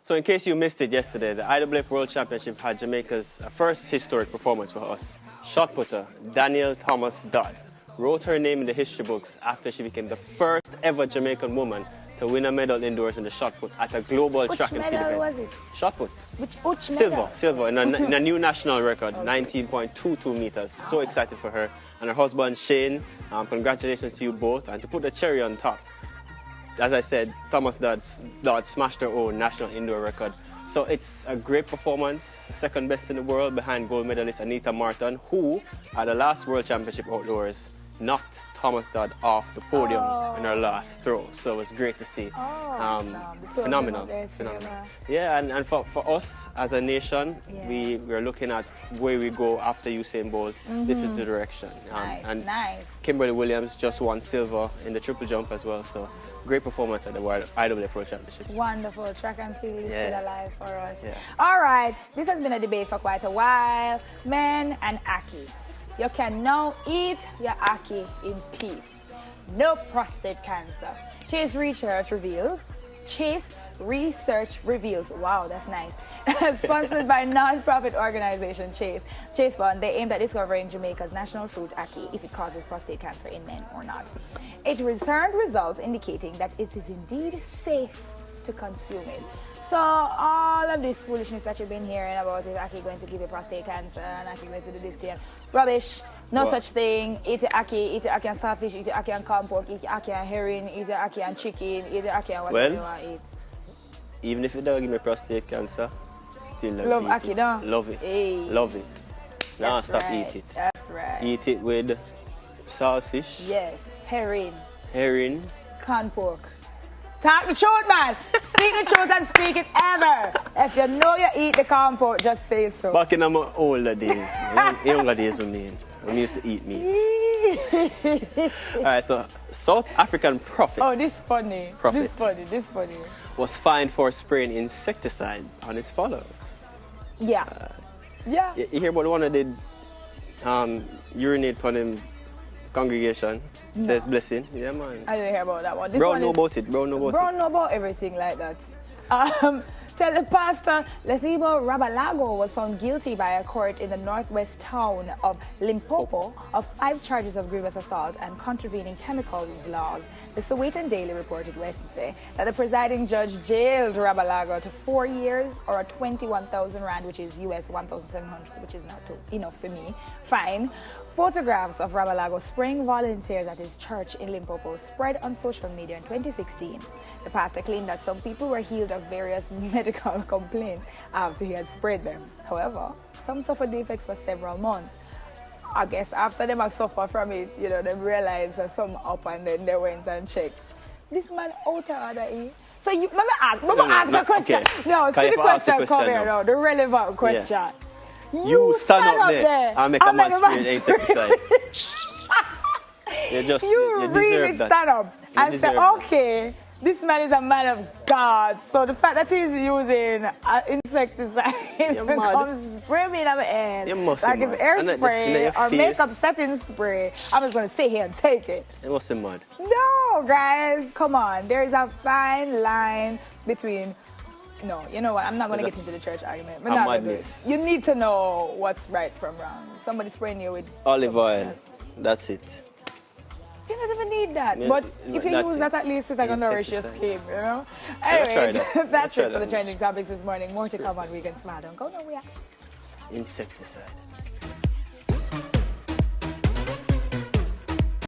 So in case you missed it yesterday, the IWF World Championship had Jamaica's first historic performance for us. Shot putter Daniel Thomas Dodd wrote her name in the history books after she became the first ever Jamaican woman to win a medal indoors in the shot put at a global track and field event. Which medal was it? Shot put. Which medal? Silver in a new national record, 19.22 meters. So excited for her. And her husband Shane, congratulations to you both. And to put the cherry on top, as I said, Thomas Dodd smashed her own national indoor record. So it's a great performance, second best in the world behind gold medalist Anita Martin, who at the last World Championship outdoors knocked Thomas Dodd off the podium in her last throw. So it was great to see. Phenomenal. Yeah, and for us as a nation, we're looking at where we go after Usain Bolt. This is the direction. Nice. Kimberly Williams just won silver in the triple jump as well. So great performance at the IWF World Championships. Wonderful. Track and field is still alive for us. Yeah. All right. This has been a debate for quite a while. Men and Aki. You can now eat your Aki in peace. No prostate cancer. Chase Research reveals. Wow, that's nice. Sponsored by non-profit organization Chase Fund, they aimed at discovering Jamaica's national fruit Aki if it causes prostate cancer in men or not. It returned results indicating that it is indeed safe to consume it. So all of this foolishness that you've been hearing about if Aki going to give you prostate cancer and Aki going to do this to you, rubbish. No such thing. Eat your Aki and starfish, eat your Aki and corn pork, eat your Aki and herring, eat your Aki and chicken, eat your Aki and whatever you want to eat. Even if it don't give me prostate cancer, still love Aki, no? Love it. Hey. Love it. Now stop eat it. That's right. Eat it with saltfish. Yes. Herring. Corn pork. Talk the truth, man. Speak the truth and speak it ever. If you know you eat the corn pork, just say so. Back in my older days, younger days, we used to eat meat. All right, so South African prophet. Oh, this funny. Prophet. This funny. Was fined for spraying insecticide on his followers. Yeah. You hear about the one that did urinate on him congregation? No. Says blessing. Yeah, man. I didn't hear about that one. This Brown one know is, about it. Brown know about Brown know about everything like that. Tell the pastor Lethibo Rabalago was found guilty by a court in the northwest town of Limpopo of 5 charges of grievous assault and contravening chemicals laws. The Sowetan Daily reported Wednesday that the presiding judge jailed Rabalago to 4 years or a 21,000 rand, which is US 1,700, which is not enough for me, fine. Photographs of Rabalago spraying volunteers at his church in Limpopo spread on social media in 2016. The pastor claimed that some people were healed of various medical complaints after he had sprayed them. However, some suffered the effects for several months. I guess after them had suffered from it, they realized something up and then they went and checked. This man out of order, So you, let me ask a question. Okay. No, see the question come here now, the relevant question. Yeah. You stand up there and make a man spray insecticide. you really deserve stand up and say, okay, this man is a man of God. So the fact that he's using insecticide becomes spray me in my head. Like it's air spray or makeup setting spray. I'm just going to sit here and take it. It must be mad. No, guys, come on. There is a fine line between... No, you know what? I'm not going to get into the church argument. But madness. You need to know what's right from wrong. Somebody spraying you with olive oil. That's it. You don't even need that. Yeah, but if you use that, at least it's like a nourish your skin, Anyway, that's it for the trending topics this morning. More to come on Weekend Smart. Don't go nowhere. Insecticide.